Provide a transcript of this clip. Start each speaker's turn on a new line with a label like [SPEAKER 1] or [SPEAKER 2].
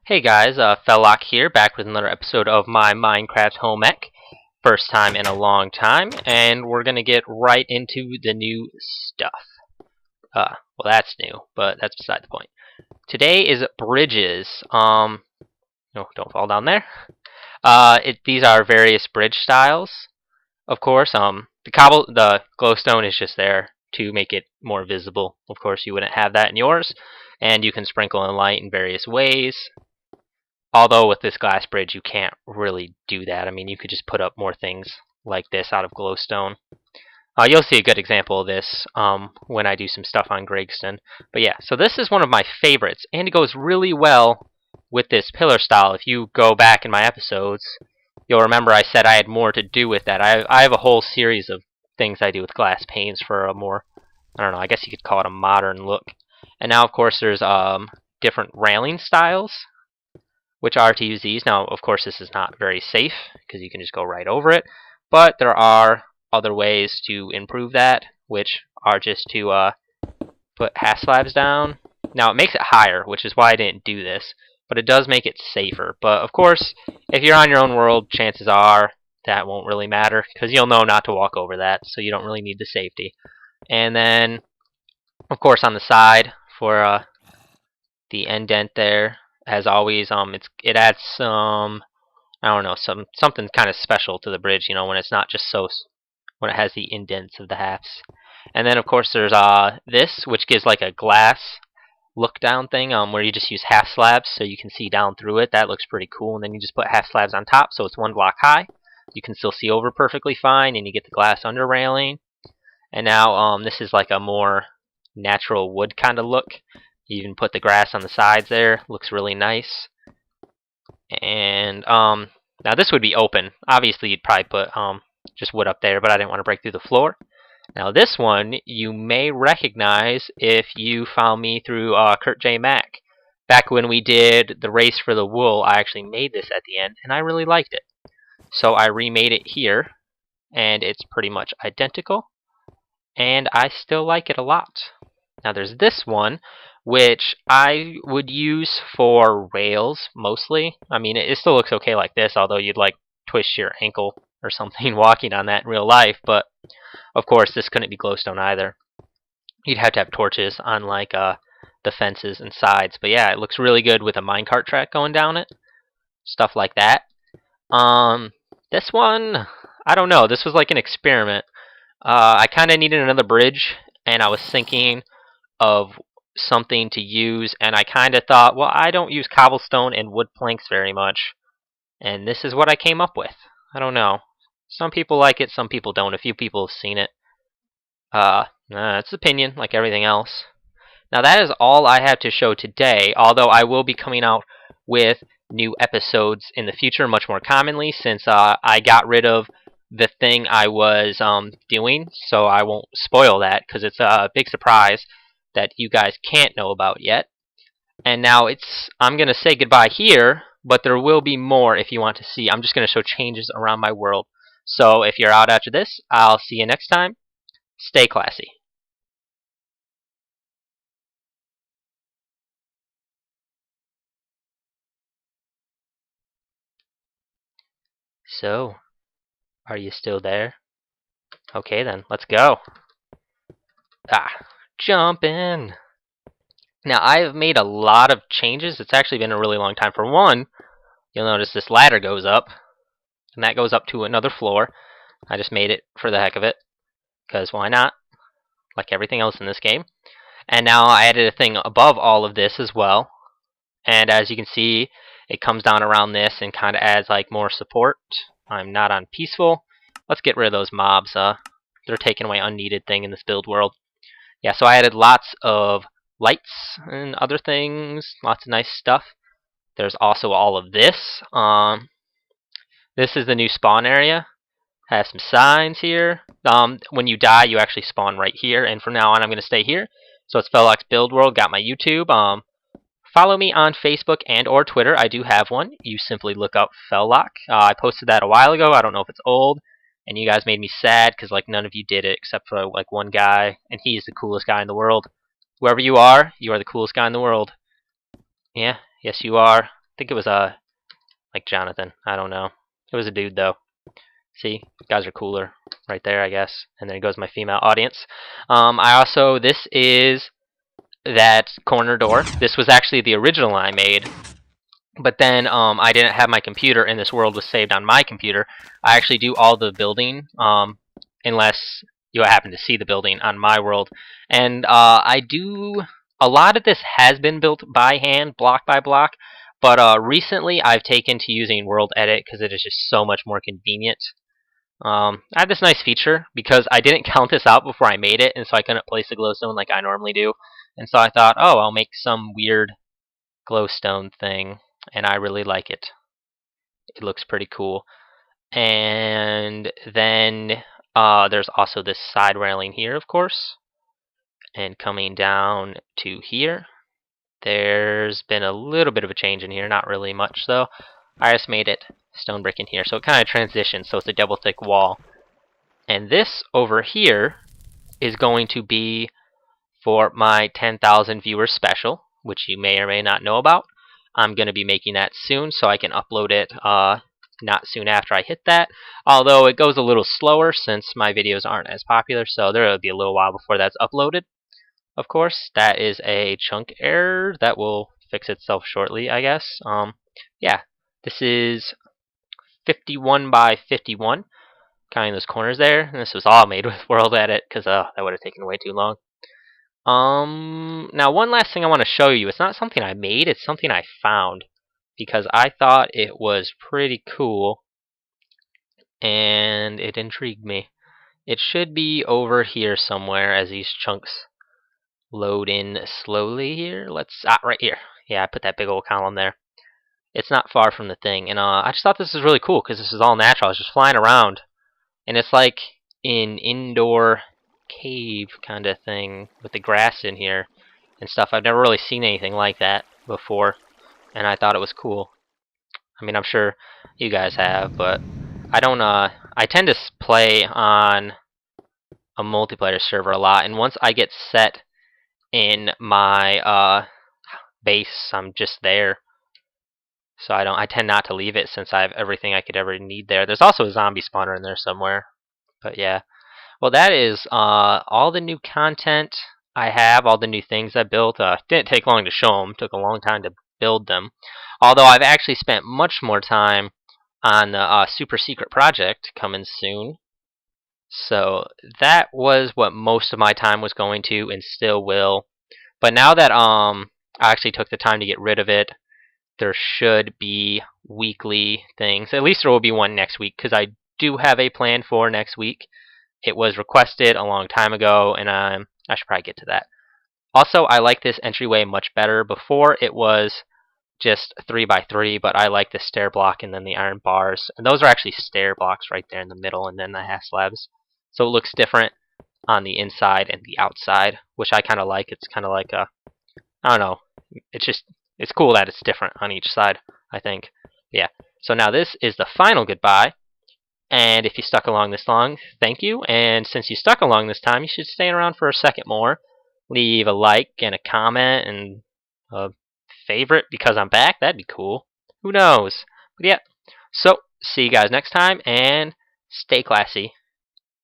[SPEAKER 1] Hey guys, Fellock here, back with another episode of my Minecraft home ec. First time in a long time, and we're gonna get right into the new stuff. Well that's new, but that's beside the point. Today is bridges. No, don't fall down there. These are various bridge styles, of course. The glowstone is just there to make it more visible. Of course, you wouldn't have that in yours, and you can sprinkle in light in various ways. Although with this glass bridge you can't really do that. I mean, you could just put up more things like this out of glowstone. You'll see a good example of this when I do some stuff on Gregston. But yeah, so this is one of my favorites, and it goes really well with this pillar style. If you go back in my episodes, you'll remember I said I had more to do with that. I have a whole series of things I do with glass panes for a more, I don't know, I guess you could call it a modern look. And now, of course, there's different railing styles, which are to use these. Now, of course, this is not very safe because you can just go right over it, but there are other ways to improve that, which are just to put half slabs down. Now, it makes it higher, which is why I didn't do this, but it does make it safer. But, of course, if you're on your own world, chances are that won't really matter because you'll know not to walk over that, so you don't really need the safety. And then, of course, on the side for the indent there, as always, it adds some, I don't know, something kind of special to the bridge, when it's not just when it has the indents of the halves. And then of course there's this, which gives like a glass look down thing, where you just use half slabs so you can see down through it. That looks pretty cool. And then you just put half slabs on top, so it's one block high. You can still see over perfectly fine, and you get the glass under railing. And now this is like a more natural wood kind of look. You even put the grass on the sides there. Looks really nice. And now this would be open. Obviously, you'd probably put just wood up there, but I didn't want to break through the floor. Now this one you may recognize if you found me through Kurt J. Mack. Back when we did the race for the wool, I actually made this at the end, and I really liked it. So I remade it here, and it's pretty much identical, and I still like it a lot. Now there's this one, which I would use for rails mostly. I mean, it still looks okay like this, although you'd like twist your ankle or something walking on that in real life. But of course, this couldn't be glowstone either. You'd have to have torches on like the fences and sides. But yeah, it looks really good with a minecart track going down it, stuff like that. This one, I don't know. This was like an experiment. I kind of needed another bridge, and I was thinking of something to use, and I kind of thought, well, I don't use cobblestone and wood planks very much, and this is what I came up with. I don't know. Some people like it, some people don't. A few people have seen it. It's opinion, like everything else. Now that is all I have to show today, although I will be coming out with new episodes in the future much more commonly, since I got rid of the thing I was doing, so I won't spoil that because it's a big surprise that you guys can't know about yet. And now I'm going to say goodbye here, but there will be more if you want to see. I'm just going to show changes around my world. So if you're out after this, I'll see you next time. Stay classy. So, are you still there? Okay then, let's go. Jump in. Now, I've made a lot of changes. It's actually been a really long time. For one, you'll notice this ladder goes up, and that goes up to another floor. I just made it for the heck of it, because why not? Like everything else in this game. And now I added a thing above all of this as well. And as you can see, it comes down around this and kind of adds like more support. I'm not on peaceful. Let's get rid of those mobs. They're taking away unneeded thing in this build world. Yeah, so I added lots of lights and other things, lots of nice stuff. There's also all of this. This is the new spawn area. Has some signs here. When you die, you actually spawn right here, and from now on, I'm going to stay here. So it's Fellock's Build World. Got my YouTube. Follow me on Facebook and or Twitter. I do have one. You simply look up Fellock. I posted that a while ago. I don't know if it's old, and you guys made me sad because like none of you did it except for like one guy, and he's the coolest guy in the world. Whoever you are the coolest guy in the world. Yeah, yes you are. think it was like Jonathan. I don't know. It was a dude though. See, guys are cooler right there, I guess. And then goes my female audience. This is that corner door. This was actually the original I made. But then I didn't have my computer, and this world was saved on my computer. I actually do all the building, unless you happen to see the building on my world. And I do a lot of this has been built by hand, block by block. But recently, I've taken to using World Edit because it is just so much more convenient. I have this nice feature because I didn't count this out before I made it, and so I couldn't place a glowstone like I normally do. And so I thought, oh, I'll make some weird glowstone thing, and I really like it. It looks pretty cool. And then there's also this side railing here, of course. And coming down to here, there's been a little bit of a change in here, not really much though. I just made it stone brick in here, so it kind of transitions, so it's a double thick wall. And this over here is going to be for my 10,000 viewers special, which you may or may not know about. I'm going to be making that soon, so I can upload it not soon after I hit that. Although it goes a little slower since my videos aren't as popular, so there will be a little while before that's uploaded. Of course, that is a chunk error that will fix itself shortly, I guess. Yeah, this is 51 by 51, counting those corners there. And this was all made with World Edit because that would have taken way too long. Now one last thing I want to show you. It's not something I made, it's something I found because I thought it was pretty cool and it intrigued me. It should be over here somewhere as these chunks load in slowly here. Right here. Yeah, I put that big old column there. It's not far from the thing, and I just thought this was really cool because this is all natural. I was just flying around, and it's like an indoor cave kind of thing with the grass in here and stuff. I've never really seen anything like that before, and I thought it was cool. I mean, I'm sure you guys have, but I don't. I tend to play on a multiplayer server a lot, and once I get set in my base, I'm just there. So I tend not to leave it since I have everything I could ever need there. There's also a zombie spawner in there somewhere, but yeah. Well, that is all the new content I have, all the new things I built. Didn't take long to show them. Took a long time to build them. Although I've actually spent much more time on the super secret project coming soon. So that was what most of my time was going to, and still will. But now that I actually took the time to get rid of it, there should be weekly things. At least there will be one next week, because I do have a plan for next week. It was requested a long time ago, and I should probably get to that. Also, I like this entryway much better. Before, it was just 3x3, but I like the stair block and then the iron bars. And those are actually stair blocks right there in the middle, and then the half slabs. So it looks different on the inside and the outside, which I kind of like. It's kind of like a, I don't know. It's cool that it's different on each side, I think. Yeah. So now this is the final goodbye. And if you stuck along this long, thank you. And since you stuck along this time, you should stay around for a second more. Leave a like and a comment and a favorite because I'm back. That'd be cool. Who knows? But yeah. So, see you guys next time and stay classy.